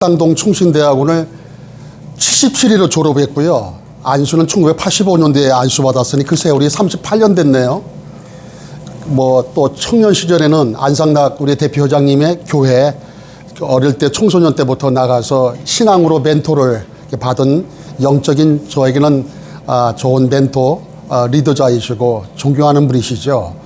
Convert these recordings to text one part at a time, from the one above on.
사당동 충신대학원을 77위로 졸업했고요. 안수는 1985년도에 안수받았으니 그 세월이 38년 됐네요. 또 청년 시절에는 안상락 우리 대표장님의 교회 어릴 때 청소년 때부터 나가서 신앙으로 멘토를 받은 영적인 저에게는 좋은 멘토 리더자이시고 존경하는 분이시죠.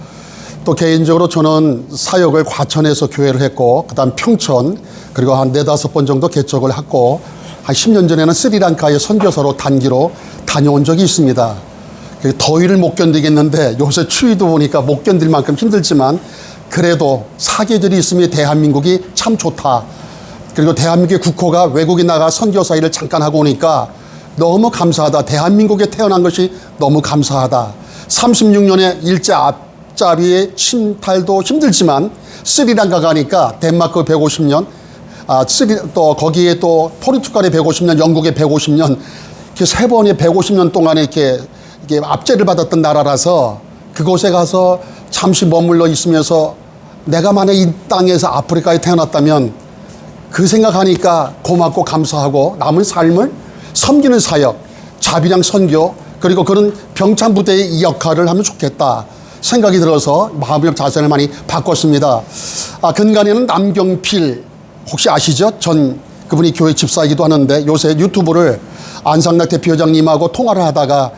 또 개인적으로 저는 사역을 과천에서 교회를 했고 그다음 평천 그리고 한 4-5번 정도 개척을 했고 한 10년 전에는 스리랑카에 선교사로 단기로 다녀온 적이 있습니다. 더위를 못 견디겠는데 요새 추위도 보니까 못 견딜 만큼 힘들지만 그래도 사계절이 있으면 대한민국이 참 좋다. 그리고 대한민국의 국호가 외국에 나가 선교사 일을 잠깐 하고 오니까 너무 감사하다. 대한민국에 태어난 것이 너무 감사하다. 36년의 일제 앞잡이의 침탈도 힘들지만 스리랑카 가니까 덴마크 150년, 또 거기에 또 포르투갈의 150년, 영국의 150년, 이렇게 세 번의 150년 동안에 이렇게 압제를 받았던 나라라서 그곳에 가서 잠시 머물러 있으면서 내가 만약 이 땅에서 아프리카에 태어났다면 그 생각하니까 고맙고 감사하고 남은 삶을 섬기는 사역, 자비랑 선교, 그리고 그런 병참부대의 이 역할을 하면 좋겠다 생각이 들어서 마음의 자세를 많이 바꿨습니다. 근간에는 남경필 혹시 아시죠? 그분이 교회 집사이기도 하는데 요새 유튜브를 안상락 대표장님하고 통화를 하다가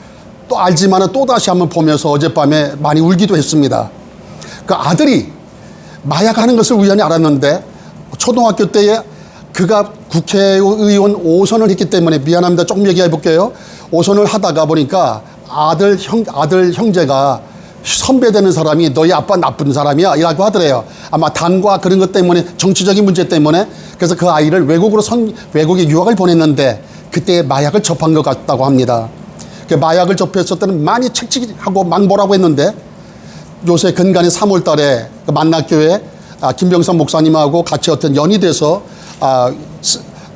또 알지만은 또 다시 한번 보면서 어젯밤에 많이 울기도 했습니다. 그 아들이 마약하는 것을 우연히 알았는데 초등학교 때에 그가 국회의원 5선을 했기 때문에 미안합니다. 조금 얘기해 볼게요. 5선을 하다가 보니까 아들 형제가 선배되는 사람이 너희 아빠 나쁜 사람이야 이라고 하더래요. 아마 당과 그런 것 때문에 정치적인 문제 때문에 그래서 그 아이를 외국에 유학을 보냈는데 그때 마약을 접한 것 같다고 합니다. 그 마약을 접했을 때는 많이 책찍하고 망보라고 했는데 요새 근간에 3월 달에 그 만락교회 김병선 목사님하고 같이 어떤 연이 돼서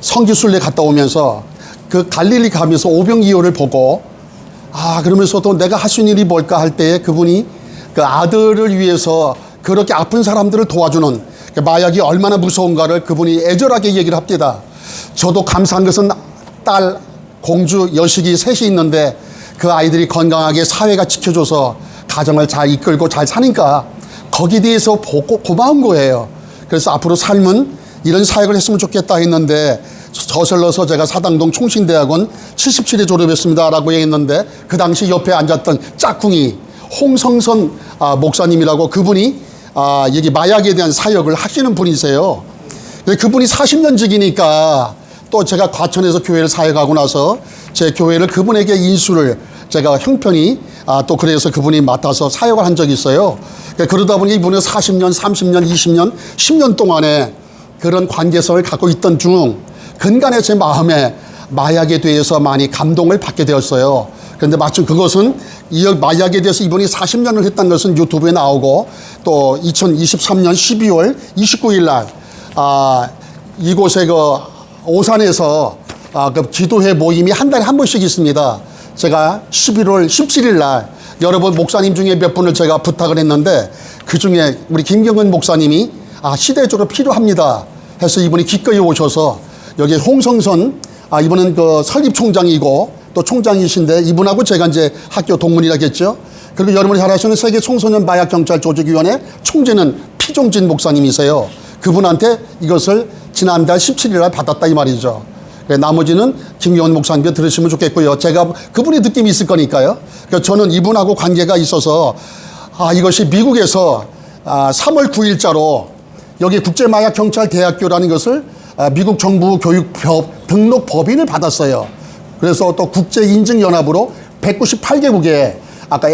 성지순례 갔다 오면서 그 갈릴리 가면서 오병이어를 보고 그러면서도 내가 할 수 있는 일이 뭘까 할 때에 그분이 그 아들을 위해서 그렇게 아픈 사람들을 도와주는 그 마약이 얼마나 무서운가를 그분이 애절하게 얘기를 합니다. 저도 감사한 것은 딸, 공주, 여식이 셋이 있는데 그 아이들이 건강하게 사회가 지켜줘서 가정을 잘 이끌고 잘 사니까 거기에 대해서 보고 고마운 거예요. 그래서 앞으로 삶은 이런 사역을 했으면 좋겠다 했는데 저슬러서 제가 사당동 충신대학원 77회 졸업했습니다 라고 얘기했는데 그 당시 옆에 앉았던 짝꿍이 홍성선 목사님이라고 그분이 여기 마약에 대한 사역을 하시는 분이세요. 그분이 40년직이니까 또 제가 과천에서 교회를 사역하고 나서 제 교회를 그분에게 인수를 제가 형편이 또 그래서 그분이 맡아서 사역을 한 적이 있어요. 그러다 보니 이분은 40년, 30년, 20년, 10년 동안에 그런 관계성을 갖고 있던 중 근간에 제 마음에 마약에 대해서 많이 감동을 받게 되었어요. 그런데 마침 그것은 이 마약에 대해서 이분이 40년을 했다는 것은 유튜브에 나오고 또 2023년 12월 29일 날 이곳에 오산에서 그 기도회 모임이 한 달에 한 번씩 있습니다. 제가 11월 17일 날 여러분 목사님 중에 몇 분을 제가 부탁을 했는데 그 중에 우리 김경은 목사님이 시대적으로 필요합니다 해서 이분이 기꺼이 오셔서 여기 홍성선 이분은 그 설립총장이고 또 총장이신데 이분하고 제가 이제 학교 동문이라겠죠. 그리고 여러분이 잘 아시는 세계 청소년 마약경찰조직위원회 총재는 피종진 목사님이세요. 그분한테 이것을 지난달 17일 날 받았다 이 말이죠. 나머지는 김경원 목사님께 들으시면 좋겠고요. 제가 그분의 느낌이 있을 거니까요. 그러니까 저는 이분하고 관계가 있어서 이것이 미국에서 3월 9일자로 여기 국제마약경찰대학교라는 것을 미국 정부 교육법 등록 법인을 받았어요. 그래서 또 국제인증연합으로 198개국에 아까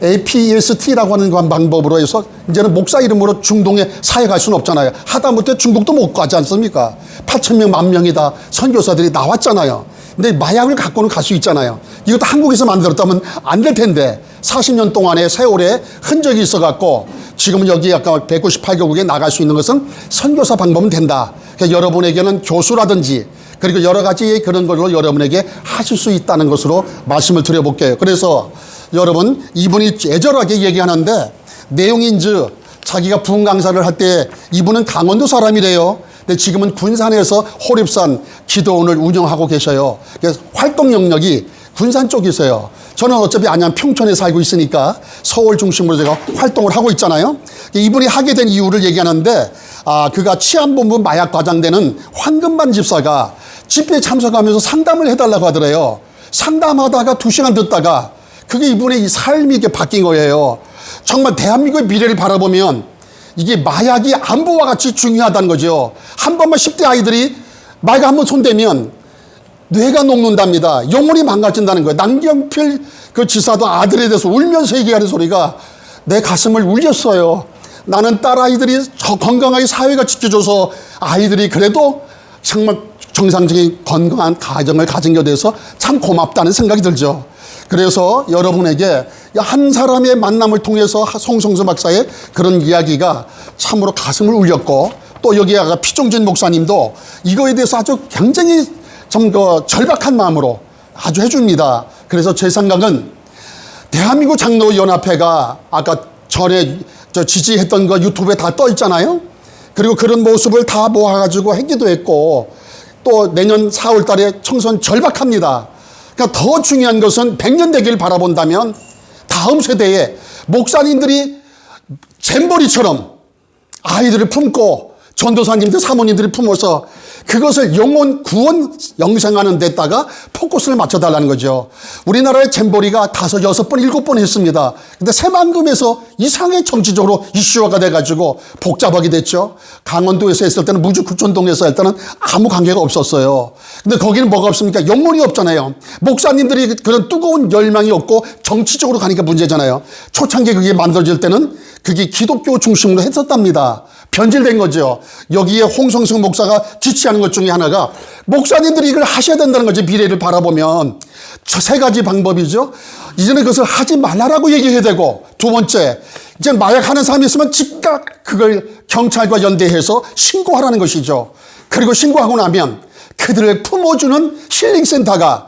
APST라고 하는 방법으로 해서 이제는 목사 이름으로 중동에 사역할 수는 없잖아요. 하다못해 중국도 못 가지 않습니까? 8,000명, 10,000명이다 선교사들이 나왔잖아요. 근데 마약을 갖고는 갈 수 있잖아요. 이것도 한국에서 만들었다면 안 될 텐데 40년 동안의 세월에 흔적이 있어갖고 지금 여기 아까 198개국에 나갈 수 있는 것은 선교사 방법은 된다. 그러니까 여러분에게는 교수라든지 그리고 여러 가지 그런 걸로 여러분에게 하실 수 있다는 것으로 말씀을 드려볼게요. 그래서 여러분 이분이 애절하게 얘기하는데 내용인즉 자기가 부흥 강사를 할 때 이분은 강원도 사람이래요. 근데 지금은 군산에서 호립산 기도원을 운영하고 계셔요. 그래서 활동 영역이 군산 쪽이세요. 저는 어차피 안양 평촌에 살고 있으니까 서울 중심으로 제가 활동을 하고 있잖아요. 이분이 하게 된 이유를 얘기하는데, 그가 치안본부 마약과장되는 황금만 집사가 집회에 참석하면서 상담을 해달라고 하더래요. 상담하다가 2시간 듣다가 그게 이분의 이 삶이 이렇게 바뀐 거예요. 정말 대한민국의 미래를 바라보면 이게 마약이 안보와 같이 중요하다는 거죠. 한 번만 10대 아이들이 마약 한번 손대면 뇌가 녹는답니다. 영혼이 망가진다는 거예요. 남경필 그 지사도 아들에 대해서 울면서 얘기하는 소리가 내 가슴을 울렸어요. 나는 딸아이들이 건강하게 사회가 지켜줘서 아이들이 그래도 정말 정상적인 건강한 가정을 가진 게 돼서 참 고맙다는 생각이 들죠. 그래서 여러분에게 한 사람의 만남을 통해서 송성수 박사의 그런 이야기가 참으로 가슴을 울렸고, 또 여기에 피종진 목사님도 이거에 대해서 아주 굉장히 좀 절박한 마음으로 아주 해줍니다. 그래서 제 생각은 대한민국 장로연합회가 아까 전에 지지했던 거 유튜브에 다 떠 있잖아요. 그리고 그런 모습을 다 모아가지고 했기도 했고, 또 내년 4월 달에 총선 절박합니다. 그러니까 더 중요한 것은 100년 되기를 바라본다면 다음 세대에 목사님들이 잼버리처럼 아이들을 품고 전도사님들, 사모님들이 품어서 그것을 영혼 구원 영생하는 데다가 포커스를 맞춰달라는 거죠. 우리나라의 잼버리가 5, 6번, 7번 했습니다. 근데 새만금에서 이상하게 정치적으로 이슈화가 돼가지고 복잡하게 됐죠. 강원도에서 했을 때는 무주 구촌동에서 할 때는 아무 관계가 없었어요. 근데 거기는 뭐가 없습니까? 영혼이 없잖아요. 목사님들이 그런 뜨거운 열망이 없고 정치적으로 가니까 문제잖아요. 초창기에 그게 만들어질 때는 그게 기독교 중심으로 했었답니다. 변질된 거죠. 여기에 홍성승 목사가 지지하는 것 중에 하나가 목사님들이 이걸 하셔야 된다는 거지. 미래를 바라보면 저 3가지 방법이죠. 이제는 그것을 하지 말라라고 얘기해야 되고, 두 번째, 이제 마약하는 사람이 있으면 즉각 그걸 경찰과 연대해서 신고하라는 것이죠. 그리고 신고하고 나면 그들을 품어주는 힐링센터가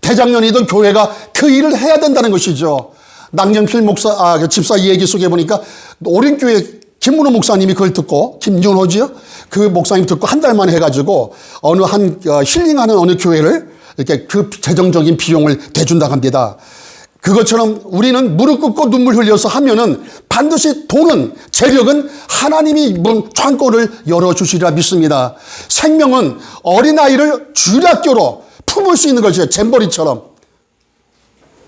대장년이든 교회가 그 일을 해야 된다는 것이죠. 남경필 목사, 집사 이 얘기 속에 보니까 오륜교회 김문호 목사님이 그걸 듣고, 김윤호지요? 그 목사님 듣고 한 달 만에 해가지고 어느 힐링하는 어느 교회를 이렇게 그 재정적인 비용을 대준다고 합니다. 그것처럼 우리는 무릎 꿇고 눈물 흘려서 하면은 반드시 돈은, 재력은 하나님이 창고를 열어주시리라 믿습니다. 생명은 어린아이를 주일학교로 품을 수 있는 것이에요. 잼버리처럼.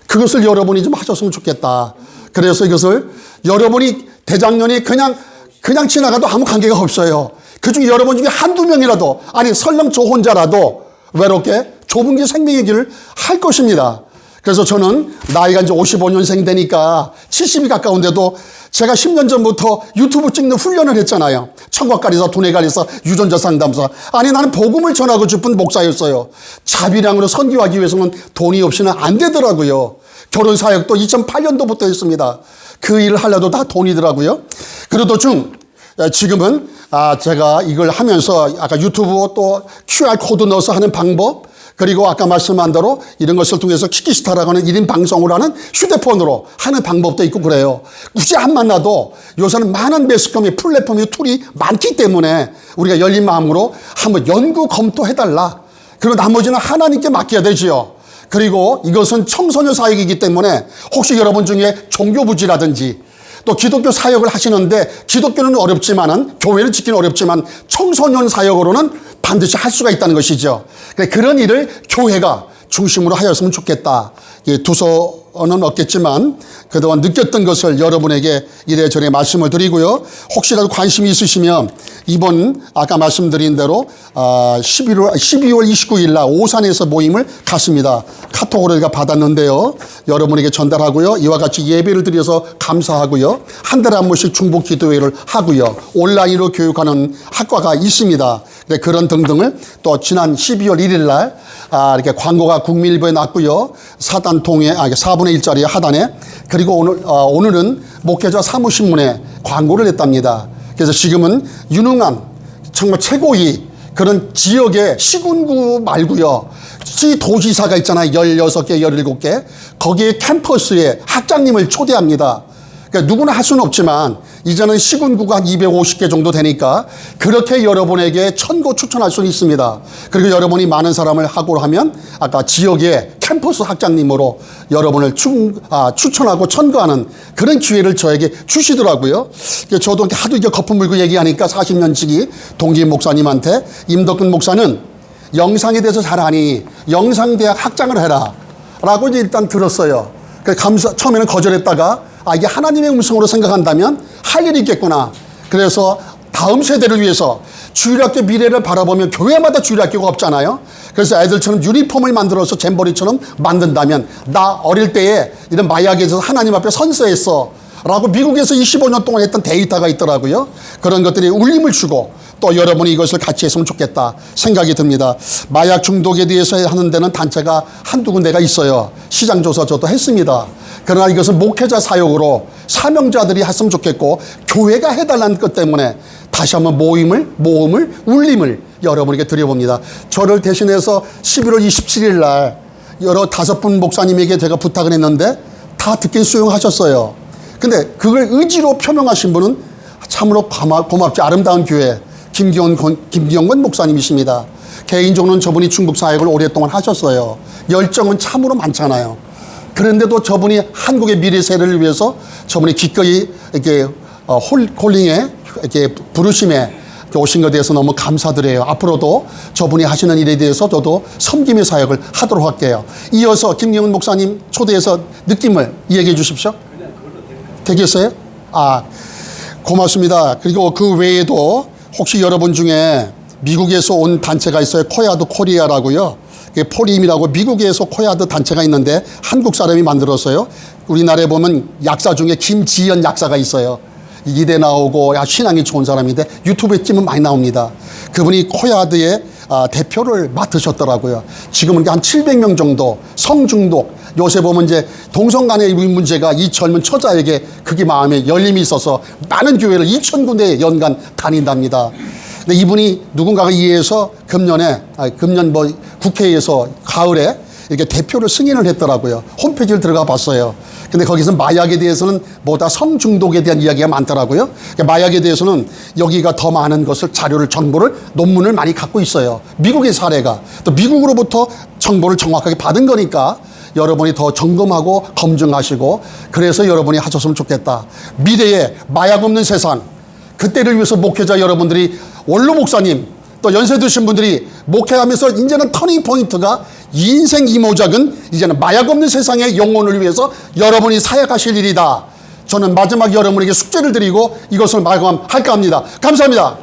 그것을 여러분이 좀 하셨으면 좋겠다. 그래서 이것을 여러분이 대장년이 그냥 지나가도 아무 관계가 없어요. 그중에 여러분 중에 한두 명이라도, 아니 설령 저 혼자라도 외롭게 좁은 게 생명의 길을 할 것입니다. 그래서 저는 나이가 이제 55년생 되니까 70이 가까운데도 제가 10년 전부터 유튜브 찍는 훈련을 했잖아요. 청각관리사, 두뇌관리사, 유전자 상담사. 아니 나는 복음을 전하고 싶은 목사였어요. 자비량으로 선교하기 위해서는 돈이 없이는 안 되더라고요. 결혼 사역도 2008년도부터 했습니다. 그 일을 하려도 다 돈이더라고요. 그러도 지금은 제가 이걸 하면서 아까 유튜브 또 QR코드 넣어서 하는 방법, 그리고 아까 말씀한 대로 이런 것을 통해서 키키스타라고 하는 1인 방송을 하는 휴대폰으로 하는 방법도 있고 그래요. 굳이 안 만나도 요새는 많은 매스컴의 플랫폼의 툴이 많기 때문에 우리가 열린 마음으로 한번 연구 검토해달라. 그리고 나머지는 하나님께 맡겨야 되지요. 그리고 이것은 청소년 사역이기 때문에 혹시 여러분 중에 종교부지라든지 또 기독교 사역을 하시는데, 기독교는 어렵지만은, 교회를 지키는 어렵지만 청소년 사역으로는 반드시 할 수가 있다는 것이죠. 그런 일을 교회가 중심으로 하였으면 좋겠다. 두서는 없겠지만 그동안 느꼈던 것을 여러분에게 이래저래 말씀을 드리고요. 혹시라도 관심이 있으시면 이번 아까 말씀드린 대로 12월 29일 날 오산에서 모임을 갖습니다. 카톡으로 제가 받았는데요. 여러분에게 전달하고요. 이와 같이 예배를 드려서 감사하고요. 한 달에 한 번씩 중복 기도회를 하고요. 온라인으로 교육하는 학과가 있습니다. 그런 등등을 또 지난 12월 1일 날 이렇게 광고가 국민일보에 났고요. 4분의 1짜리 하단에, 그리고 오늘은 목회자 사무신문에 광고를 냈답니다. 그래서 지금은 유능한 정말 최고위 그런 지역의 시군구 말고요. 도지사가 있잖아요. 16개, 17개. 거기에 캠퍼스에 학장님을 초대합니다. 그러니까 누구나 할 수는 없지만 이제는 시군구가 한 250개 정도 되니까 그렇게 여러분에게 천고 추천할 수는 있습니다. 그리고 여러분이 많은 사람을 하고 하면 아까 지역의 캠퍼스 학장님으로 여러분을 추천하고 천거하는 그런 기회를 저에게 주시더라고요. 저도 하도 이게 거품 물고 얘기하니까 40년치기 동기 목사님한테 임덕근 목사는 영상에 대해서 잘 아니 영상대학 학장을 해라 라고 이제 일단 들었어요. 처음에는 거절했다가 이게 하나님의 음성으로 생각한다면 할 일이 있겠구나. 그래서 다음 세대를 위해서 주일학교 미래를 바라보면 교회마다 주일학교가 없잖아요. 그래서 애들처럼 유니폼을 만들어서 잼버리처럼 만든다면 나 어릴 때에 이런 마약에서 하나님 앞에 선서했어 라고 미국에서 25년 동안 했던 데이터가 있더라고요. 그런 것들이 울림을 주고 또 여러분이 이것을 같이 했으면 좋겠다 생각이 듭니다. 마약 중독에 대해서 하는 데는 단체가 한두 군데가 있어요. 시장조사 저도 했습니다. 그러나 이것은 목회자 사역으로 사명자들이 했으면 좋겠고 교회가 해달라는 것 때문에 다시 한번 모험을 울림을 여러분에게 드려봅니다. 저를 대신해서 11월 27일 날 5분 목사님에게 제가 부탁을 했는데 다 듣긴 수용하셨어요. 근데 그걸 의지로 표명하신 분은 참으로 고맙지 아름다운 교회 김기영권 목사님이십니다. 개인적으로는 저분이 중국 사역을 오랫동안 하셨어요. 열정은 참으로 많잖아요. 그런데도 저분이 한국의 미래 세대를 위해서 저분이 기꺼이 이렇게 홀링에 이렇게 부르심에 오신 것에 대해서 너무 감사드려요. 앞으로도 저분이 하시는 일에 대해서 저도 섬김의 사역을 하도록 할게요. 이어서 김경은 목사님 초대해서 느낌을 이야기해 주십시오. 되겠어요? 고맙습니다. 그리고 그 외에도 혹시 여러분 중에 미국에서 온 단체가 있어요. 코야드 코리아라고요. 포림이라고 미국에서 코야드 단체가 있는데 한국 사람이 만들었어요. 우리나라에 보면 약사 중에 김지연 약사가 있어요. 이대 나오고 신앙이 좋은 사람인데 유튜브에 찍으면 많이 나옵니다. 그분이 코야드의 대표를 맡으셨더라고요. 지금은 한 700명 정도 성중독 요새 보면 이제 동성 간의 문제가 이 젊은 처자에게 그게 마음에 열림이 있어서 많은 교회를 2,000군데 연간 다닌답니다. 근데 이분이 누군가가 이해해서 금년 국회에서 가을에 이렇게 대표를 승인을 했더라고요. 홈페이지를 들어가 봤어요. 근데 거기서 마약에 대해서는 보다 성중독에 대한 이야기가 많더라고요. 그러니까 마약에 대해서는 여기가 더 많은 것을 정보를 논문을 많이 갖고 있어요. 미국의 사례가 또 미국으로부터 정보를 정확하게 받은 거니까 여러분이 더 점검하고 검증하시고 그래서 여러분이 하셨으면 좋겠다. 미래에 마약 없는 세상 그때를 위해서 목회자 여러분들이 원로 목사님 또 연세 드신 분들이 목회하면서 이제는 터닝 포인트가 인생 이모작은 이제는 마약 없는 세상의 영혼을 위해서 여러분이 사역하실 일이다. 저는 마지막 여러분에게 숙제를 드리고 이것을 마감할까 합니다. 감사합니다.